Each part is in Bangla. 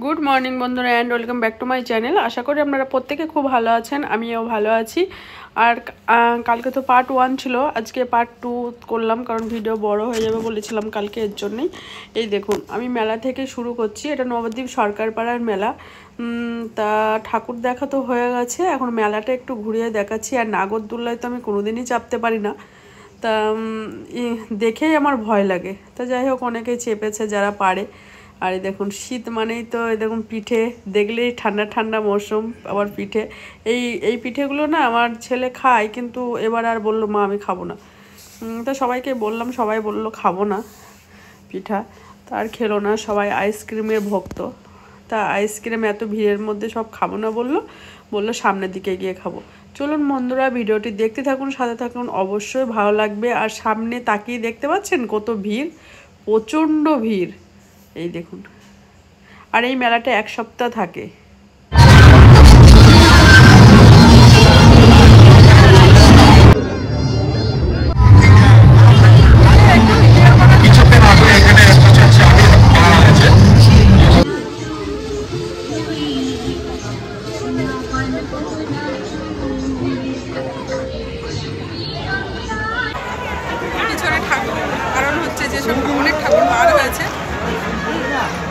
গুড মর্নিং বন্ধুরা and welcome back to my channel. আশা করি আপনারা প্রত্যেকে খুব ভালো আছেন, আমিও ভালো আছি। আর কালকে তো পার্ট 1 ছিল, আজকে পার্ট 2 করলাম, কারণ ভিডিও বড় হয়ে যাবে বলেছিলাম কালকে, এর জন্যই। এই দেখুন, আমি মেলা থেকে শুরু করছি। এটা নবদ্বীপ সরকার পাড়ার মেলা। তা ঠাকুর দেখা তো হয়ে গেছে, এখন মেলাটা একটু ঘুরিয়ে দেখাচ্ছি। আর নাগরদোল্লায় তো আমি কোনোদিনই চাপতে পারি না, তা দেখেই আমার ভয় লাগে। তা যাই হোক, অনেকেই চেপেছে যারা পারে। আর এই দেখুন, শীত মানেই তো এই দেখুন পিঠে, দেখলেই ঠান্ডা ঠান্ডা মৌসুম, আবার পিঠে। এই পিঠেগুলো না আমার ছেলে খায়, কিন্তু এবার আর বললো মা আমি খাবো না। তা সবাইকে বললাম, সবাই বললো খাবো না পিঠা, তা আর খেলো না। সবাই আইসক্রিমের ভক্ত, তা আইসক্রিম এত ভিড়ের মধ্যে সব খাবো না বললো সামনের দিকে গিয়ে খাবো। চলুন বন্ধুরা, ভিডিওটি দেখতে থাকুন, সাথে থাকুন, অবশ্যই ভালো লাগবে। আর সামনে তাকিয়ে দেখতে পাচ্ছেন কত ভিড়, প্রচণ্ড ভিড়, এই দেখুন। আর এই মেলাটা এক সপ্তাহ থাকে। পিছনে ঠাকুর, কারণ হচ্ছে যে সব অনেক ঠাকুর বার হয়েছে,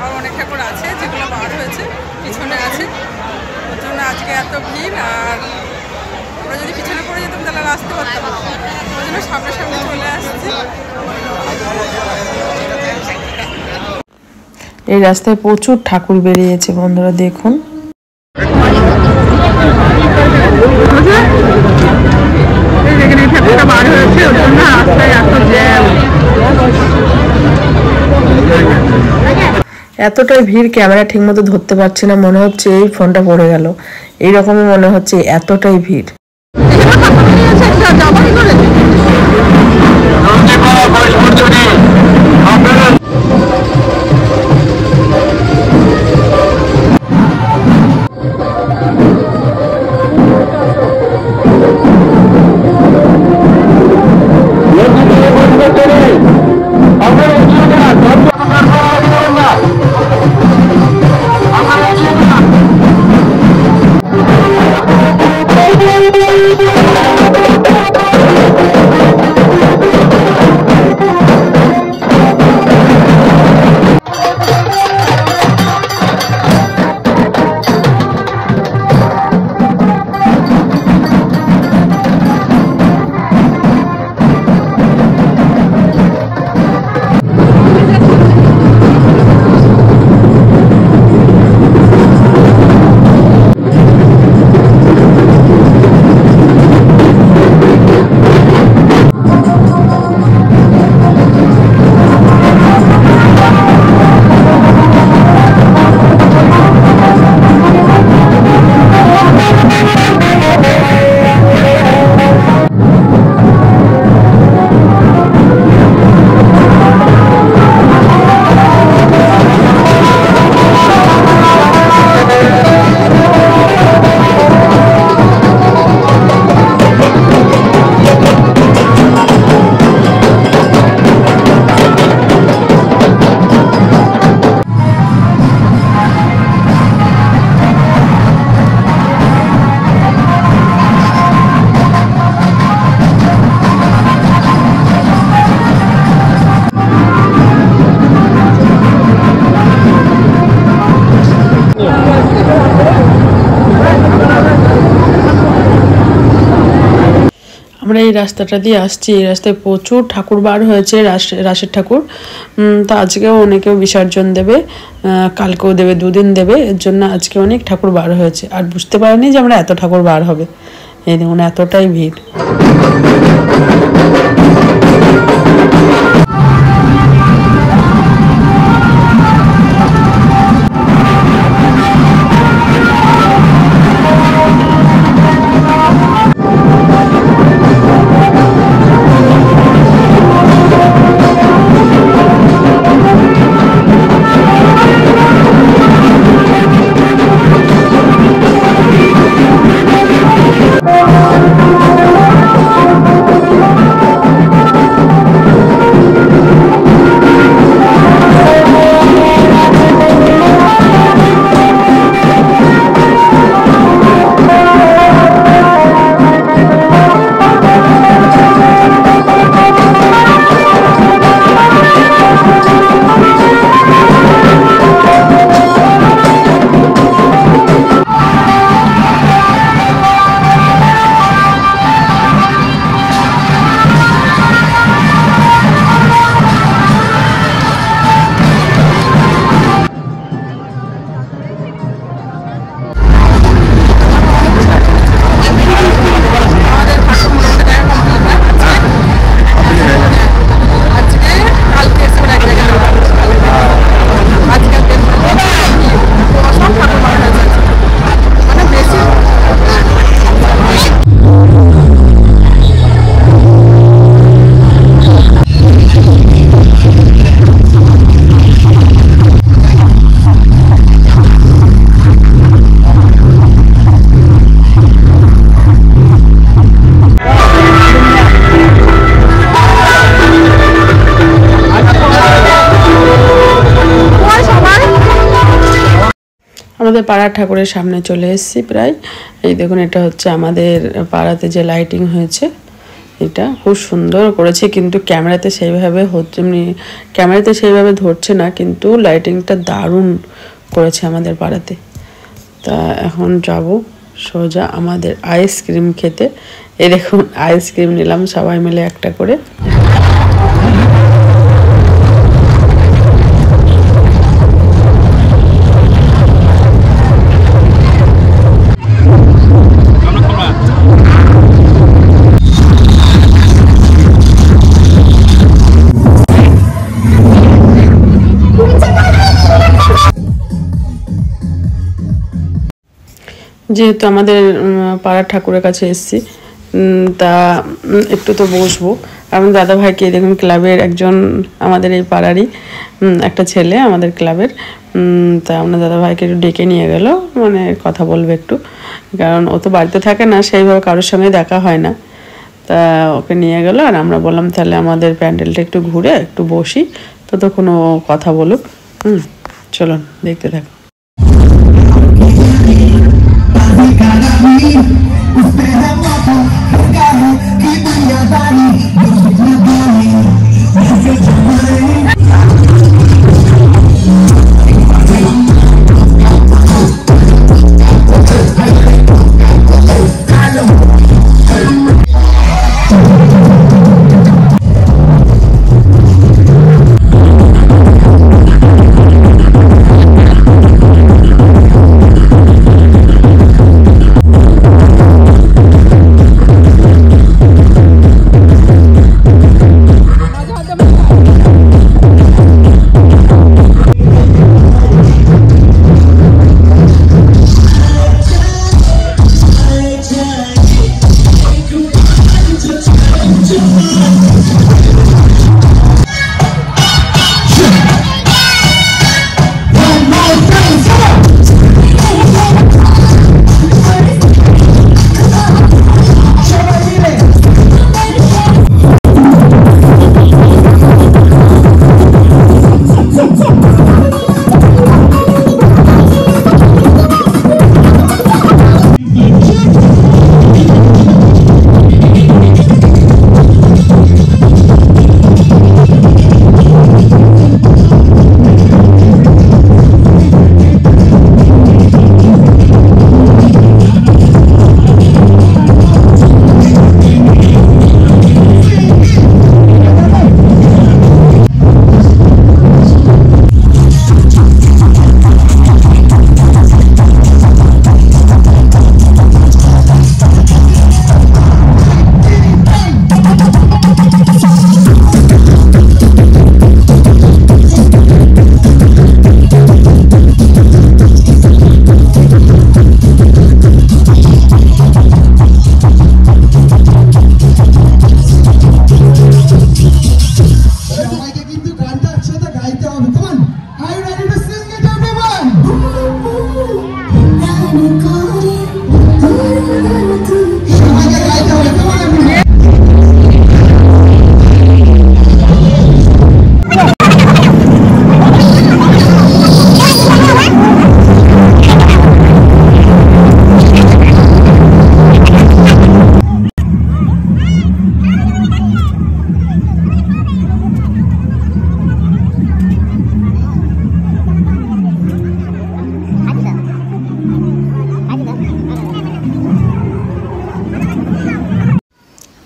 আর অনেক ঠাকুর আছে যেগুলো বার হয়েছে পিছনে আছে, ওর জন্য আজকে এত ভিড়। আর আমরা যদি পিছনে পড়ে যেতাম তাহলে আর আসতে পারতাম না, ওই জন্য সামনে সামনে চলে আসছি। এই রাস্তায় প্রচুর ঠাকুর বেরিয়েছে বন্ধুরা, দেখুন। ঠাকুরটা বার হয়েছে, ওর জন্য রাস্তায় এত জ্যাম। এতটাই ভিড়, ক্যামেরা ঠিক মতো ধরতে পারছি না, মনে হচ্ছে এই ফোনটা পড়ে গেল, এইরকমই মনে হচ্ছে, এতটাই ভিড়। আমরা এই রাস্তাটা দিয়ে আসছি, এই রাস্তায় প্রচুর ঠাকুর বার হয়েছে, রাসের ঠাকুর। তা আজকেও অনেকেও বিসর্জন দেবে, কালকেও দেবে, 2 দিন দেবে, এর জন্য আজকে অনেক ঠাকুর বার হয়েছে। আর বুঝতে পারিনি যে আমরা এত ঠাকুর বার হবে, এই দেখুন এতটাই ভিড়। আমাদের পাড়ার ঠাকুরের সামনে চলে এসেছি প্রায়। এই দেখুন, এটা হচ্ছে আমাদের পাড়াতে যে লাইটিং হয়েছে, এটা খুব সুন্দর করেছে, কিন্তু ক্যামেরাতে সেইভাবে ধরছে না, কিন্তু লাইটিংটা দারুণ করেছে আমাদের পাড়াতে। তা এখন যাব সোজা আমাদের আইসক্রিম খেতে। এই দেখুন, আইসক্রিম নিলাম সবাই মিলে একটা করে। যেহেতু আমাদের পাড়ার ঠাকুরের কাছে এসেছি, তা একটু তো বসবো। আমি দাদাভাইকে দেখুন, ক্লাবের একজন আমাদের এই পাড়ারই একটা ছেলে আমাদের ক্লাবের, তা আমরা দাদাভাইকে একটু ডেকে নিয়ে গেল, মানে কথা বলবে একটু, কারণ ও তো বাড়িতে থাকে না, সেইভাবে কারোর সঙ্গে দেখা হয় না। তা ওকে নিয়ে গেল, আর আমরা বললাম তাহলে আমাদের প্যান্ডেলটা একটু ঘুরে একটু বসি, তো কোনো কথা বলুক। চলুন দেখতে থাকো।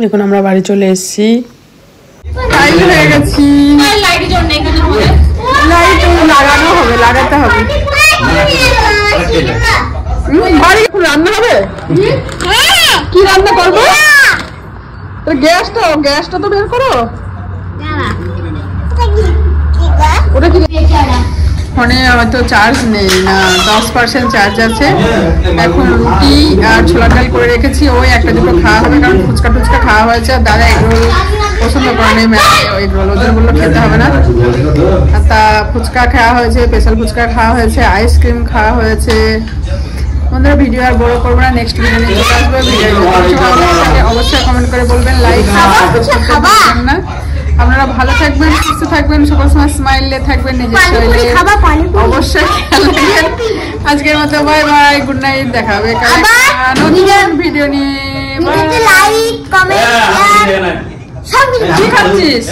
দেখুন আমরা বাড়ি চলে এসেছি, হয়ে গেছি। লাইট লাগানো হবে, লাগাতে হবে। বাড়ি রান্না হবে, কি রান্না করবো? গ্যাসটা তো বের করো। ওটা কি ফোনে হয়তো চার্জ নেই না, 10% চার্জ আছে। এখন রুটি আর ছোলার ডাল করে রেখেছি, ওই একটা দুটো খাওয়া হবে, কারণ ফুচকা টুচকা খাওয়া হয়েছে। দাদা এগরোল পছন্দ করে নেই, এগরোল ওদের বললো খেতে হবে না। তা ফুচকা খাওয়া হয়েছে, স্পেশাল ফুচকা খাওয়া হয়েছে, আইসক্রিম খাওয়া হয়েছে। বন্ধুরা ভিডিও আর বড় করবো না, নেক্সট ভিডিও নিয়ে চলে আসবো। ভিডিও অবশ্যই কমেন্ট করে বলবেন, লাইক না। আপনারা ভালো থাকবেন, সুস্থ থাকবেন, সকল সময় স্মাইলে থাকবেন, নিজের শরীরে অবশ্যই খেয়াল রাখবেন। আজকের মতো বাই বাই, গুড নাইট, দেখা হবে নতুন ভিডিও নিয়ে। লাইক কমেন্ট শেয়ার সব কিছু। কি খাচ্ছিস?